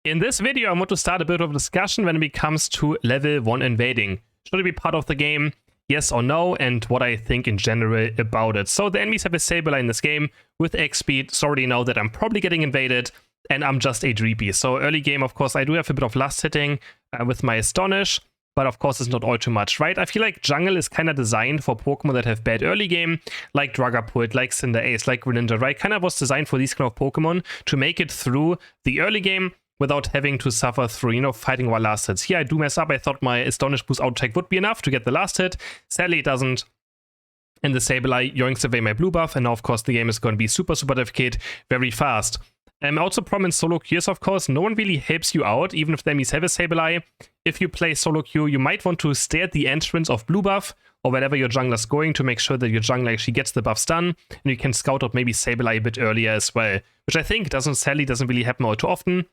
In this video, I want to start a bit of a discussion when it comes to level 1 invading. Should it be part of the game? Yes or no, and what I think in general about it. So the enemies have a Saber in this game with X speed, so I already know that I'm probably getting invaded, and I'm just a Dreepy. So early game, of course, I do have a bit of last hitting with my Astonish, but of course it's not all too much, right? I feel like jungle is kind of designed for Pokemon that have bad early game, like Dragapult, like Cinderace, like Greninja, right? Kind of was designed for these kind of Pokemon to make it through the early game without having to suffer through, you know, fighting while last hits. Here I do mess up. I thought my Astonish boost out check would be enough to get the last hit. Sadly, it doesn't. And the Sableye yoinks away my blue buff, and now, of course, the game is going to be super difficult very fast. Also, problem in solo queues, of course, no one really helps you out, even if the enemies have a Sableye. If you play solo queue, you might want to stay at the entrance of blue buff, or wherever your jungler's going, to make sure that your jungler actually gets the buffs done, and you can scout out maybe Sableye a bit earlier as well, which I think sadly doesn't really happen all too often.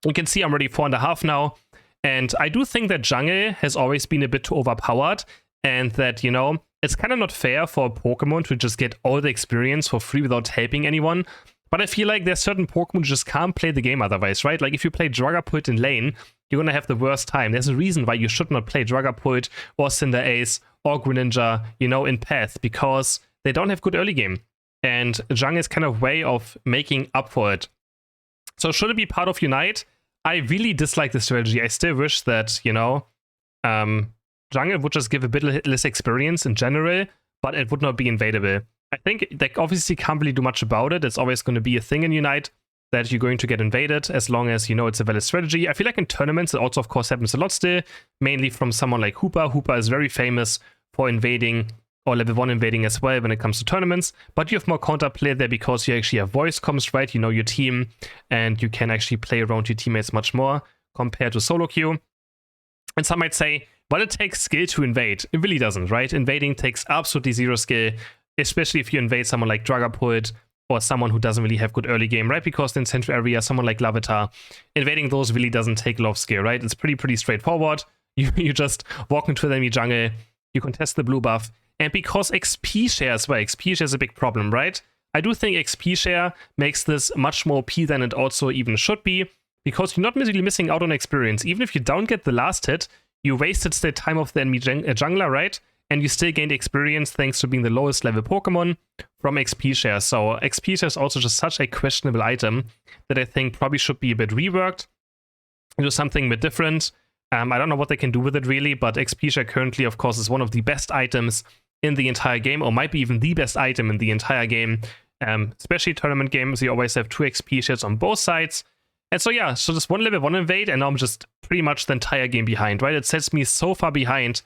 You can see I'm already 4.5 now, and I do think that jungle has always been a bit too overpowered, and that, you know, it's kind of not fair for a Pokemon to just get all the experience for free without helping anyone. But I feel like there's certain Pokemon who just can't play the game otherwise, right? Like if you play Dragapult in lane, you're gonna have the worst time. There's a reason why you should not play Dragapult or Cinderace or Greninja, you know, in path, because they don't have good early game. And jungle is kind of way of making up for it. So should it be part of Unite? I really dislike the strategy. I still wish that, you know, jungle would just give a bit less experience in general, but it would not be invadable. I think they obviously can't really do much about it. It's always going to be a thing in Unite that you're going to get invaded as long as you know it's a valid strategy. I feel like in tournaments it also, of course, happens a lot still, mainly from someone like Hooper. Hooper is very famous for invading, or level 1 invading as well when it comes to tournaments, but you have more counterplay there because you actually have voice comms, right? You know your team, and you can actually play around your teammates much more compared to solo queue. And some might say, well, it takes skill to invade. It really doesn't, right? Invading takes absolutely zero skill, especially if you invade someone like Dragapult or someone who doesn't really have good early game, right? Because in central area, someone like Larvitar, invading those really doesn't take a lot of skill, right? It's pretty straightforward. You just walk into the enemy jungle, you contest the blue buff, and because XP share as well, XP share is a big problem, right? I do think XP share makes this much more OP than it also even should be, because you're not really missing out on experience. Even if you don't get the last hit, you wasted the time of the enemy jungler, right? And you still gained experience thanks to being the lowest level Pokemon from XP share. So XP share is also just such a questionable item that I think probably should be a bit reworked into something a bit different. I don't know what they can do with it really, but XP share currently, of course, is one of the best items in the entire game, or might be even the best item in the entire game. Especially tournament games, you always have 2 XP shares on both sides. And so yeah, so just one level 1 invade, and now I'm just pretty much the entire game behind, right? It sets me so far behind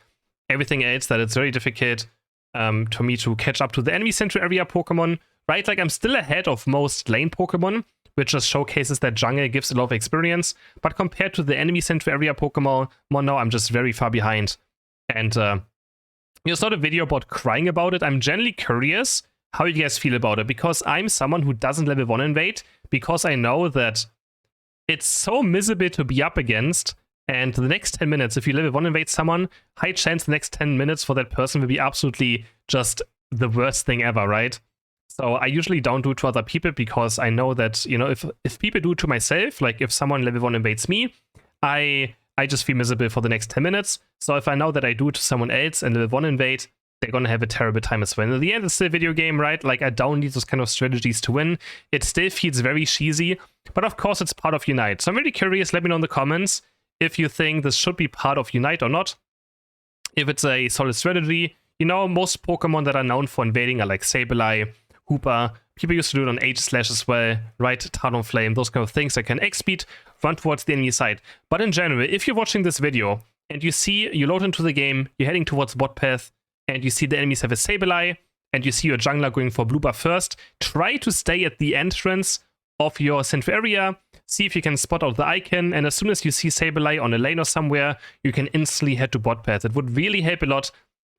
everything else that it's very difficult to me to catch up to the enemy central area Pokemon, right? Like I'm still ahead of most lane Pokemon, which just showcases that jungle gives a lot of experience. But compared to the enemy central area Pokemon, now I'm just very far behind. And it's not a video about crying about it. I'm genuinely curious how you guys feel about it, because I'm someone who doesn't level 1 invade, because I know that it's so miserable to be up against. And the next 10 minutes, if you level 1 invade someone, high chance the next 10 minutes for that person will be absolutely just the worst thing ever, right? So I usually don't do it to other people, because I know that, you know, if people do it to myself, like if someone level 1 invades me, I just feel miserable for the next 10 minutes. So if I know that I do it to someone else and level 1 invade, they're gonna have a terrible time as well. And in the end, it's still a video game, right? Like I don't need those kind of strategies to win. It still feels very cheesy, but of course it's part of Unite. So I'm really curious, let me know in the comments if you think this should be part of Unite or not. If it's a solid strategy. You know, most Pokemon that are known for invading are like Sableye, Hooper. People used to do it on H-Slash as well, right? Talonflame, those kind of things that can X-Speed, run towards the enemy side. But in general, if you're watching this video and you load into the game, you're heading towards bot path, and you see the enemies have a Sableye, and you see your jungler going for blue buff first, try to stay at the entrance of your central area, see if you can spot out the icon, and as soon as you see Sableye on a lane or somewhere, you can instantly head to bot path. It would really help a lot,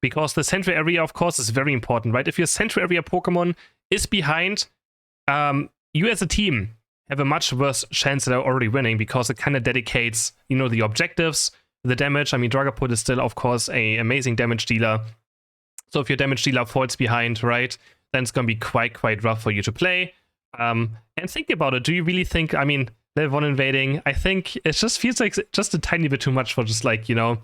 because the central area, of course, is very important, right? If your central area Pokemon is behind, you as a team have a much worse chance at already winning, because it kind of dedicates, you know, the objectives, the damage. I mean, Dragapult is still, of course, an amazing damage dealer. So if your damage dealer falls behind, right, then it's going to be quite rough for you to play. And think about it. Do you really think, I mean, level 1 invading. I think it just feels like just a tiny bit too much for just like, you know,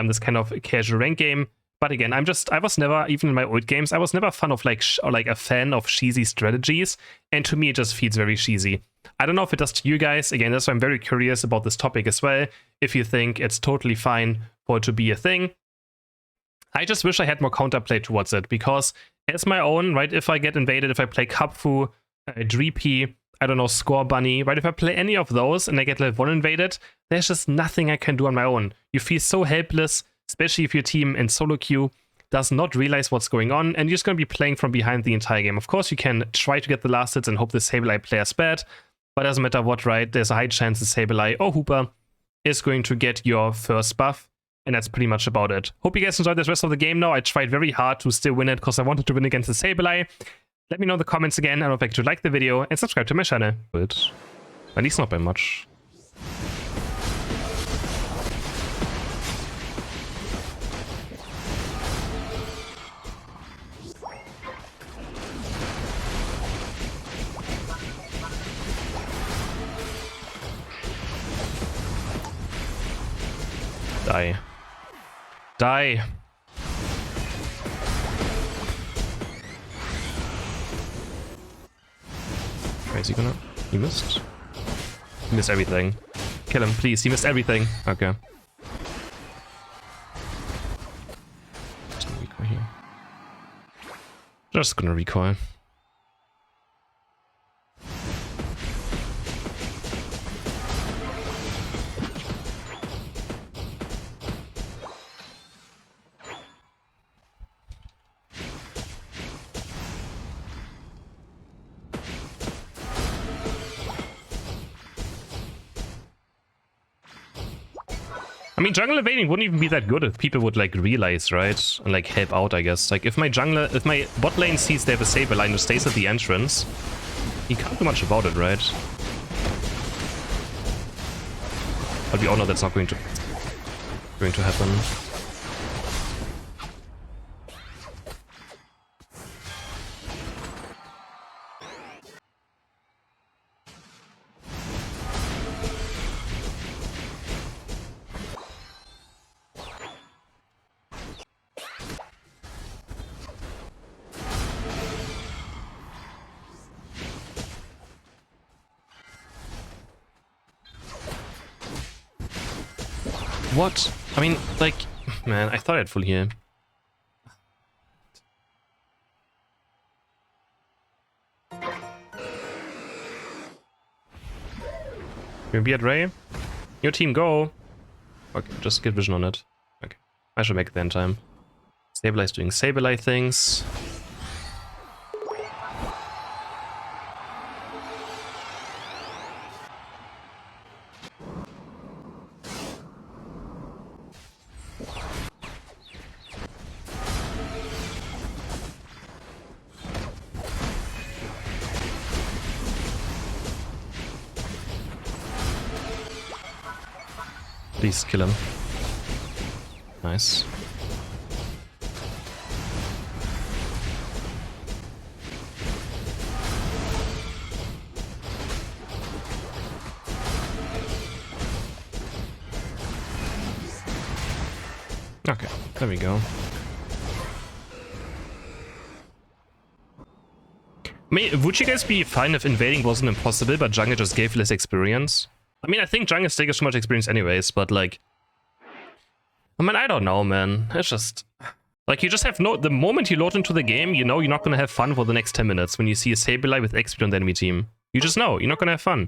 this kind of casual rank game. But again, I was never, even in my old games, I was never fan of like a fan of cheesy strategies. And to me, it just feels very cheesy. I don't know if it does to you guys. Again, that's why I'm very curious about this topic as well. If you think it's totally fine for it to be a thing. I just wish I had more counterplay towards it, because as my own, right, if I get invaded, if I play Kapfu, Dreepy, I don't know, Score Bunny, right, if I play any of those and I get level 1 invaded, there's just nothing I can do on my own. You feel so helpless, especially if your team in solo queue does not realize what's going on, and you're just going to be playing from behind the entire game. Of course, you can try to get the last hits and hope the Sableye player's bad, but it doesn't matter what, right? There's a high chance the Sableye or Hooper is going to get your first buff, and that's pretty much about it. Hope you guys enjoyed this rest of the game now. I tried very hard to still win it because I wanted to win against the Sableye. Let me know in the comments again, and don't forget to like the video and subscribe to my channel. But at least not by much. Die. Die. Where is he gonna? He missed? He missed everything. Kill him, please. He missed everything. Okay. Just gonna recoil here. Just gonna recoil. I mean, jungle evading wouldn't even be that good if people would like realize, right? And like help out, I guess. Like if my bot lane sees they have a Sableye and stays at the entrance, he can't do much about it, right? But we all know that's not going to happen. What? I mean, like, man, I thought I had full heal. Maybe at Ray? Your team, go! Okay, just get vision on it. Okay, I should make it then time. Sableye's doing Sableye things. Please kill him. Nice. Okay, there we go. I mean, would you guys be fine if invading wasn't impossible, but jungle just gave less experience? I mean, I think jungle still gives too much experience anyways, but like... I mean, I don't know, man. It's just... Like, you just have no... The moment you load into the game, you know you're not gonna have fun for the next 10 minutes when you see a Sableye with XP on the enemy team. You just know, you're not gonna have fun.